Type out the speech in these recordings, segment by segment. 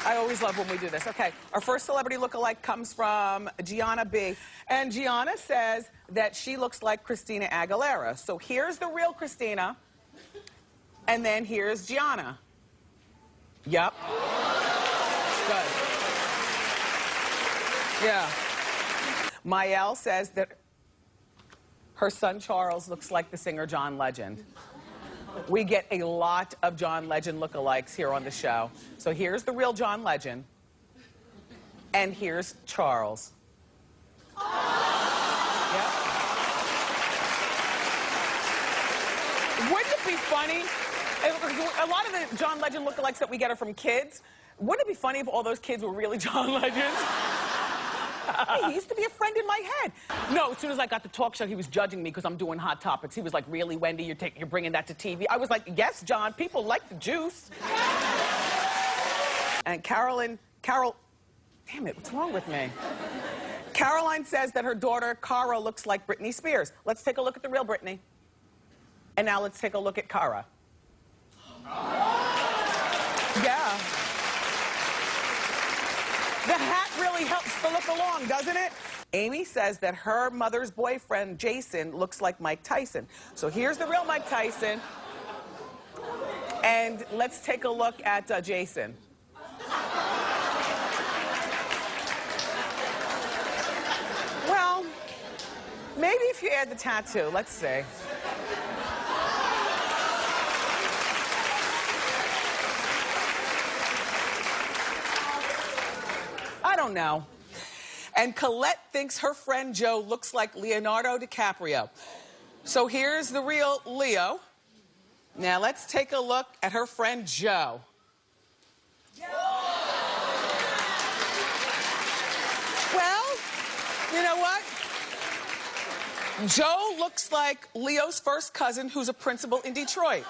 I always love when we do this. Okay, our first celebrity lookalike comes from Gianna B. And Gianna says that she looks like Christina Aguilera. So here's the real Christina, and then here's Gianna. Yep. Good. Yeah. Mael says that her son Charles looks like the singer John Legend. We get a lot of John Legend lookalikes here on the show. So here's the real John Legend, and here's Charles. Yep. Wouldn't it be funny? A lot of the John Legend lookalikes that we get are from kids. Wouldn't it be funny if all those kids were really John Legends? Hey, he used to be a friend in my head. No, as soon as I got the talk show, he was judging me because I'm doing Hot Topics. He was like, really, Wendy, you're bringing that to TV? I was like, yes, John, people like the juice. And Carol, damn it, what's wrong with me? Caroline says that her daughter, Cara, looks like Britney Spears. Let's take a look at the real Britney. And now let's take a look at Cara. Yeah. The hat really helps the look along, doesn't it? Amy says that her mother's boyfriend, Jason, looks like Mike Tyson. So here's the real Mike Tyson. And let's take a look at Jason. Well, maybe if you add the tattoo, let's see. I don't know. And Colette thinks her friend Joe looks like Leonardo DiCaprio. So here's the real Leo. Now let's take a look at her friend Joe. Well, you know what? Joe looks like Leo's first cousin who's a principal in Detroit.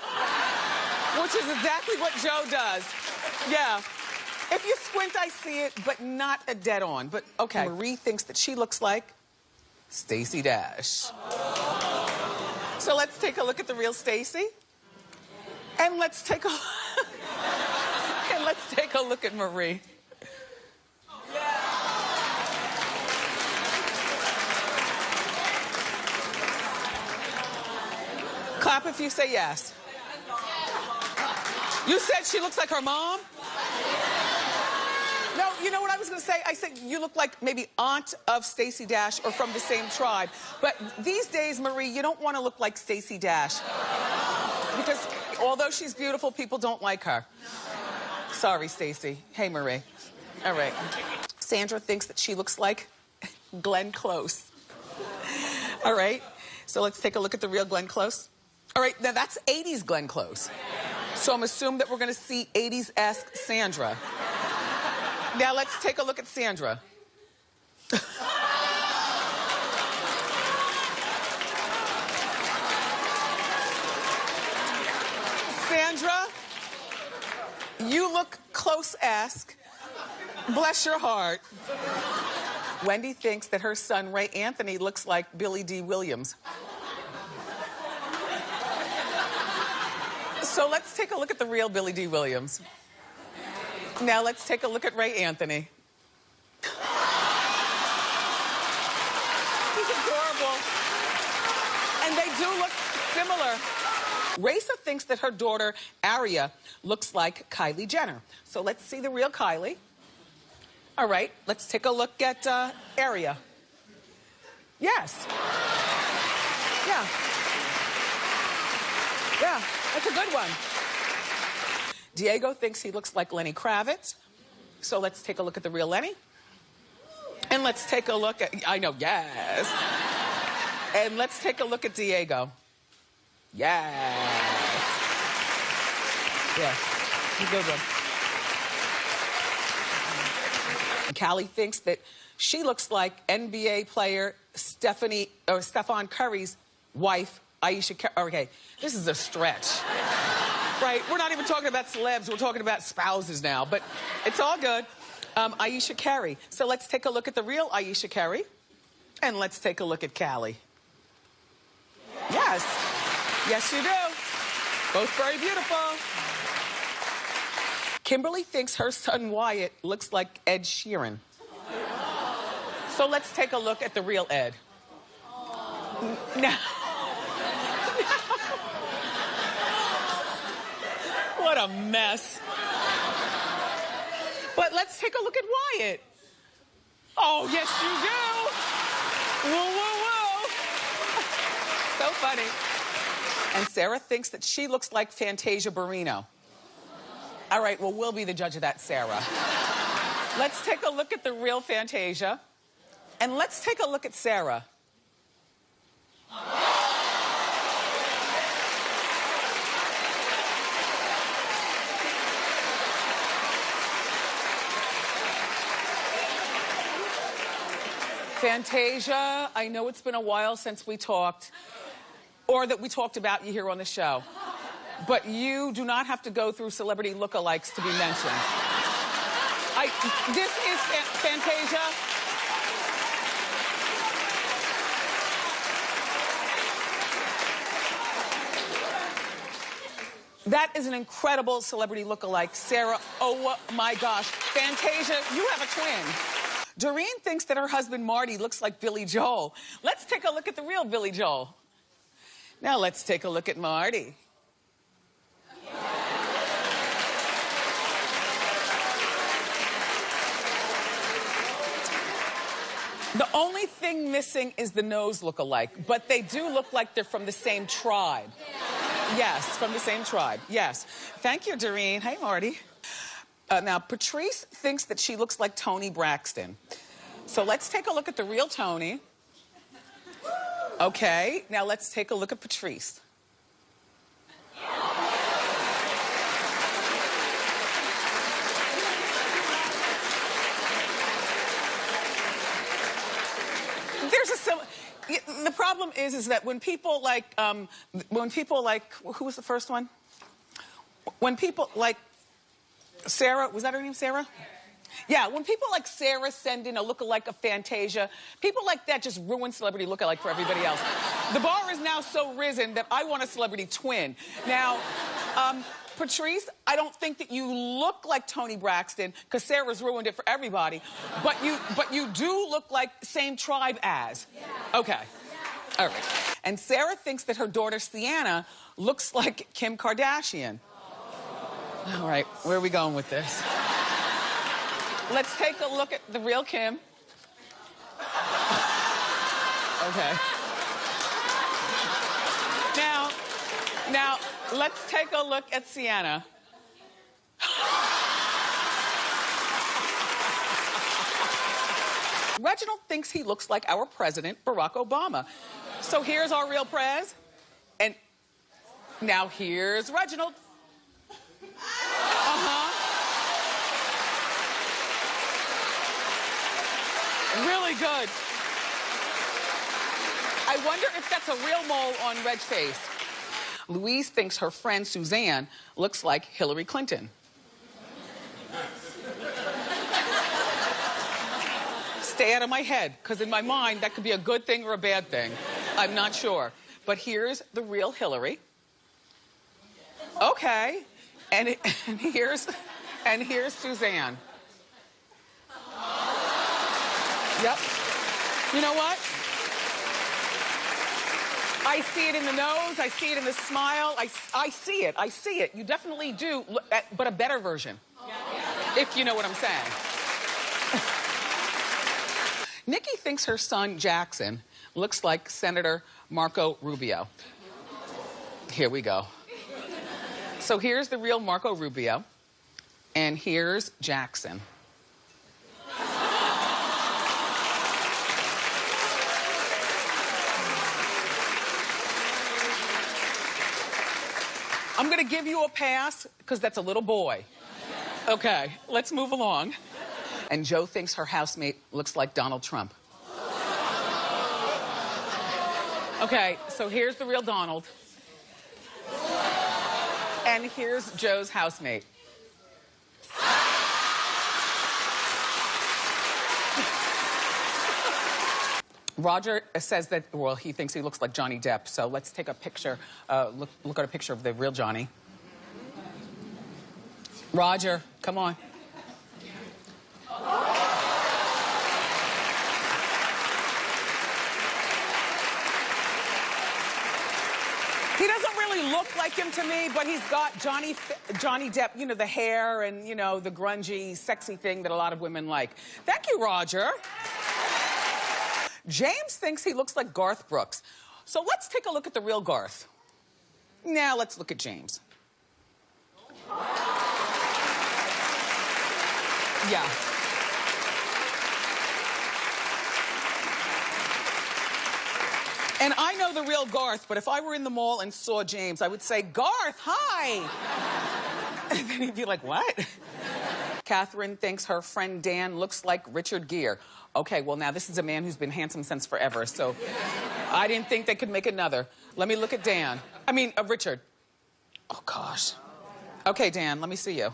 Which is exactly what Joe does. Yeah. If you squint, I see it, but not a dead on. But okay. Marie thinks that she looks like Stacey Dash. So let's take a look at the real Stacey. And let's take a look at Marie. Clap if you say yes. You said she looks like her mom? No, you know what I was going to say? I said you look like maybe aunt of Stacey Dash or from the same tribe. But these days, Marie, you don't want to look like Stacey Dash. Because although she's beautiful, people don't like her. Sorry, Stacey. Hey, Marie. All right. Sandra thinks that she looks like Glenn Close. All right. So let's take a look at the real Glenn Close. All right. Now, that's 80s Glenn Close. So I'm assuming that we're going to see 80s-esque Sandra. Now let's take a look at Sandra. Sandra, you look close-esque. Bless your heart. Wendy thinks that her son, Ray Anthony, looks like Billy D. Williams. So let's take a look at the real Billy D. Williams. Now let's take a look at Ray Anthony. He's adorable. And they do look similar. Raisa thinks that her daughter, Aria, looks like Kylie Jenner. So let's see the real Kylie. All right, let's take a look at Aria. Yes. Yeah. Yeah, that's a good one. Diego thinks he looks like Lenny Kravitz. So let's take a look at the real Lenny. And let's take a look at, I know, yes. And let's take a look at Diego. Yes. Yeah, he's a good one. Callie thinks that she looks like NBA player Stephen Curry's wife, Ayesha Curry. Okay, this is a stretch. Right, we're not even talking about celebs, we're talking about spouses now, but it's all good. Ayesha Curry. So let's take a look at the real Ayesha Curry, and let's take a look at Callie. Yes, yes you do. Both very beautiful. Kimberly thinks her son Wyatt looks like Ed Sheeran. So let's take a look at the real Ed. No. What a mess. But let's take a look at Wyatt. Oh, yes, you do. Woo, woo, woo. So funny. And Sarah thinks that she looks like Fantasia Barrino. All right, well, we'll be the judge of that, Sarah. Let's take a look at the real Fantasia. And let's take a look at Sarah. Fantasia, I know it's been a while since we talked, or that we talked about you here on the show, but you do not have to go through celebrity lookalikes to be mentioned. This is Fantasia. That is an incredible celebrity lookalike. Sarah, oh my gosh. Fantasia, you have a twin. Doreen thinks that her husband Marty looks like Billy Joel. Let's take a look at the real Billy Joel. Now let's take a look at Marty. The only thing missing is the nose look-alike, but they do look like they're from the same tribe. Yes, from the same tribe, yes. Thank you, Doreen. Hey, Marty. Now, Patrice thinks that she looks like Toni Braxton. So let's take a look at the real Toni. Okay, now let's take a look at Patrice. The problem is that when people like, who was the first one? When people like Sarah, was that her name, Sarah? Yeah, when people like Sarah send in a lookalike of Fantasia, people like that just ruin celebrity lookalike for everybody else. The bar is now so risen that I want a celebrity twin. Now, Patrice, I don't think that you look like Toni Braxton, because Sarah's ruined it for everybody, but you do look like same tribe as. Okay. All right. And Sarah thinks that her daughter Sienna looks like Kim Kardashian. All right, where are we going with this? Let's take a look at the real Kim. Okay. Now, let's take a look at Sienna. Reginald thinks he looks like our president, Barack Obama. So here's our real prez. And now here's Reginald. Really good. I wonder if that's a real mole on Reg's face. Louise thinks her friend Suzanne looks like Hillary Clinton. Stay out of my head, because in my mind, that could be a good thing or a bad thing. I'm not sure. But here's the real Hillary. Okay. And here's Suzanne. Yep. You know what? I see it in the nose. I see it in the smile. I see it. I see it. You definitely do, but a better version. If you know what I'm saying. Nikki thinks her son, Jackson, looks like Senator Marco Rubio. Here we go. So here's the real Marco Rubio, and here's Jackson. I'm gonna give you a pass, because that's a little boy. Okay, let's move along. And Joe thinks her housemate looks like Donald Trump. Okay, so here's the real Donald. And here's Joe's housemate. Roger says that, well, he thinks he looks like Johnny Depp, so let's take a picture, look at a picture of the real Johnny. Roger, Come on. He doesn't really look like him to me, but he's got Johnny Depp, you know, the hair and, you know, the grungy, sexy thing that a lot of women like. Thank you, Roger. James thinks he looks like Garth Brooks. So let's take a look at the real Garth. Now let's look at James. Yeah. And I know the real Garth, but if I were in the mall and saw James, I would say, Garth, hi. And then he'd be like, what? Catherine thinks her friend Dan looks like Richard Gere. Okay, well, now this is a man who's been handsome since forever, so I didn't think they could make another. Let me look at Dan. I mean, Richard. Oh, gosh. Okay, Dan, let me see you.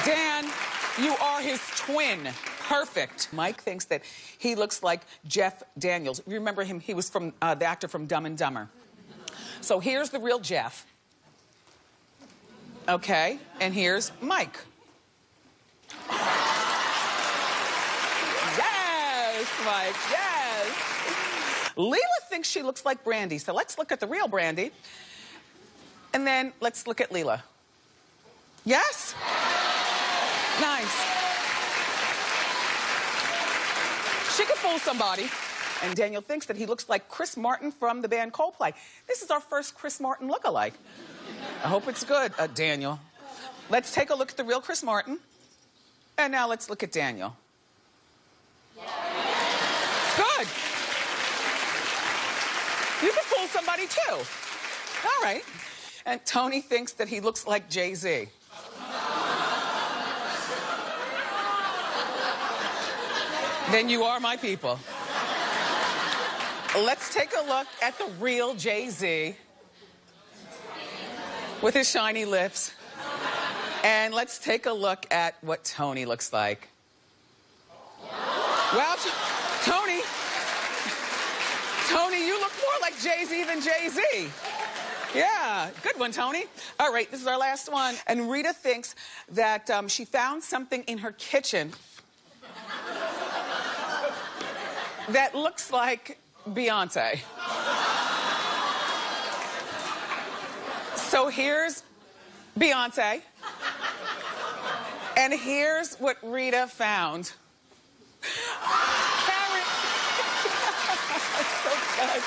Dan, you are his twin. Perfect. Mike thinks that he looks like Jeff Daniels. You remember him? He was from the actor from Dumb and Dumber. So here's the real Jeff. Okay, and here's Mike. Yes, Mike, yes. Leela thinks she looks like Brandy, so let's look at the real Brandy. And then let's look at Leela. Yes? Nice. She could fool somebody. And Daniel thinks that he looks like Chris Martin from the band Coldplay. This is our first Chris Martin look-alike. I hope it's good, Daniel. Let's take a look at the real Chris Martin. And now let's look at Daniel. Good. You can fool somebody, too. All right. And Tony thinks that he looks like Jay-Z. Then you are my people. Let's take a look at the real Jay-Z with his shiny lips. And let's take a look at what Tony looks like. Well, Tony, you look more like Jay-Z than Jay-Z. Yeah, good one, Tony. All right, this is our last one. And Rita thinks that she found something in her kitchen that looks like Beyonce. So here's Beyonce. And here's what Rita found. Karen. So good.